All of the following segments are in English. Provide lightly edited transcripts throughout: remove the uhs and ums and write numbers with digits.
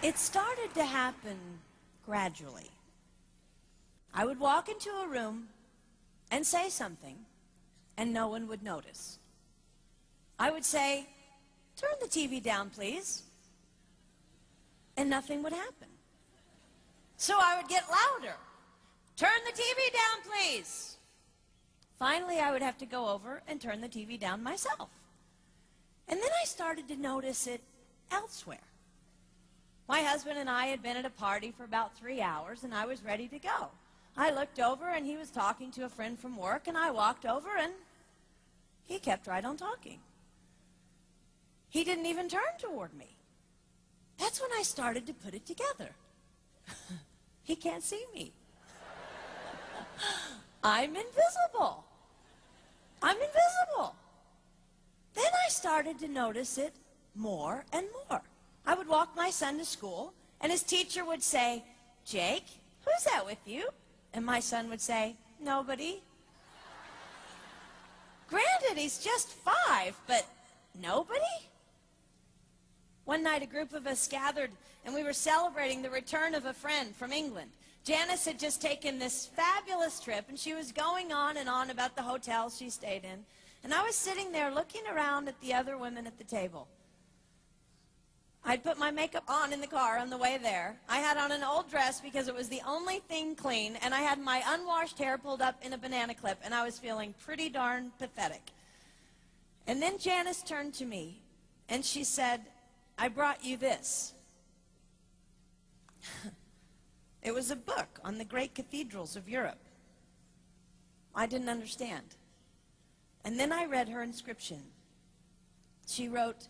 It started to happen gradually. I would walk into a room and say something, and no one would notice. I would say, "Turn the TV down, please," and nothing would happen. So I would get louder. "Turn the TV down, please." Finally, I would have to go over and turn the TV down myself. And then I started to notice it elsewhere. My husband and I had been at a party for about 3 hours, and I was ready to go. I looked over, and he was talking to a friend from work, and I walked over, and he kept right on talking. He didn't even turn toward me. That's when I started to put it together. He can't see me. I'm invisible. I'm invisible. Then I started to notice it more and more. I would walk my son to school, and his teacher would say, "Jake, who's that with you?" And my son would say, "Nobody." Granted, he's just 5, but nobody? One night, a group of us gathered, and we were celebrating the return of a friend from England. Janice had just taken this fabulous trip, and she was going on and on about the hotel she stayed in. And I was sitting there looking around at the other women at the table. I'd put my makeup on in the car on the way there. I had on an old dress because it was the only thing clean, and I had my unwashed hair pulled up in a banana clip, and I was feeling pretty darn pathetic. And then Janice turned to me, and she said, "I brought you this." It was a book on the great cathedrals of Europe. I didn't understand. And then I read her inscription. She wrote,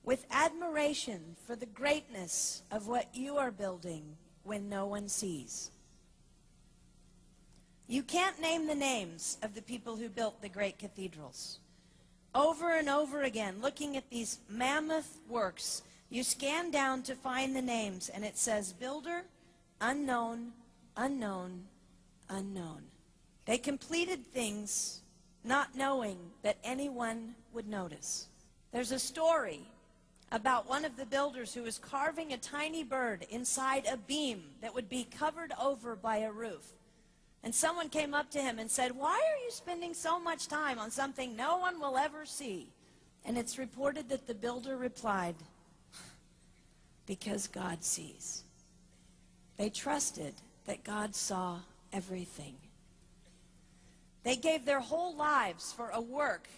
"With admiration for the greatness of what you are building when no one sees." You can't name the names of the people who built the great cathedrals. Over and over again, looking at these mammoth works, you scan down to find the names, and it says, "Builder, unknown, unknown, unknown." They completed things not knowing that anyone would notice. There's a story about one of the builders who was carving a tiny bird inside a beam that would be covered over by a roof. And someone came up to him and said, "Why are you spending so much time on something no one will ever see?" And it's reported that the builder replied, "Because God sees." They trusted that God saw everything. They gave their whole lives for a work,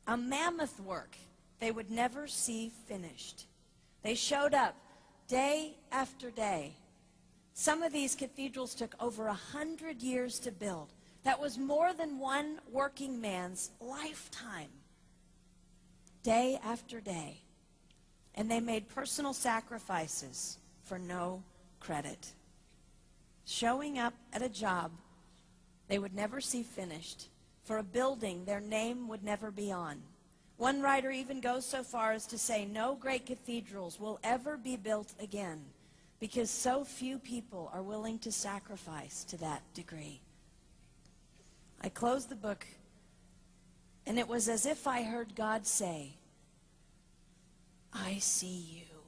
a mammoth work, they would never see finished. They showed up day after day. Some of these cathedrals took over 100 years to build. That was more than one working man's lifetime. Day after day. And they made personal sacrifices for no credit. Showing up at a job they would never see finished, for a building their name would never be on. One writer even goes so far as to say no great cathedrals will ever be built again because so few people are willing to sacrifice to that degree. I closed the book, and it was as if I heard God say, "I see you.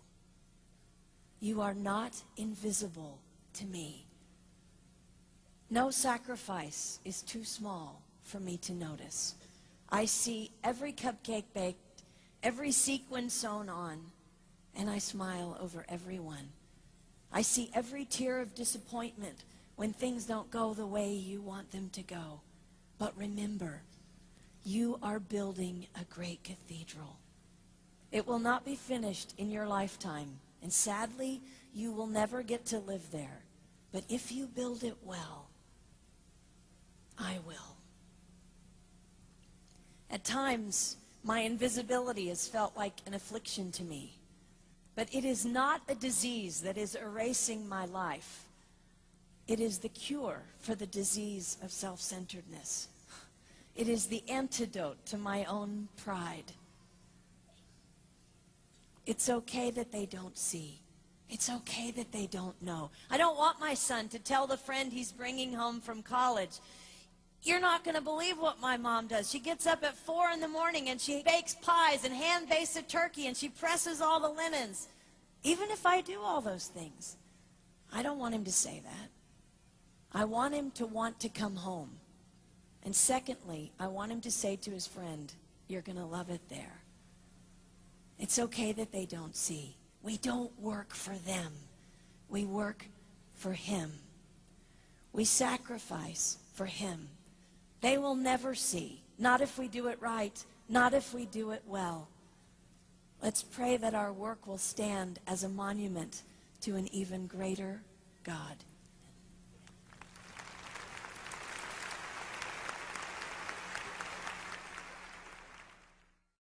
You are not invisible to me. No sacrifice is too small for me to notice. I see every cupcake baked, every sequin sewn on, and I smile over every one. I see every tear of disappointment when things don't go the way you want them to go. But remember, you are building a great cathedral. It will not be finished in your lifetime, and sadly, you will never get to live there. But if you build it well, I will." At times, my invisibility has felt like an affliction to me. But it is not a disease that is erasing my life. It is the cure for the disease of self-centeredness. It is the antidote to my own pride. It's okay that they don't see. It's okay that they don't know. I don't want my son to tell the friend he's bringing home from college, "You're not going to believe what my mom does. She gets up at 4 in the morning and she bakes pies and hand bastes a turkey and she presses all the linens." Even if I do all those things, I don't want him to say that. I want him to want to come home. And secondly, I want him to say to his friend, you're going to love it there. It's okay that they don't see. We don't work for them. We work for him. We sacrifice for him. They will never see. Not if we do it right. Not if we do it well. Let's pray that our work will stand as a monument to an even greater God.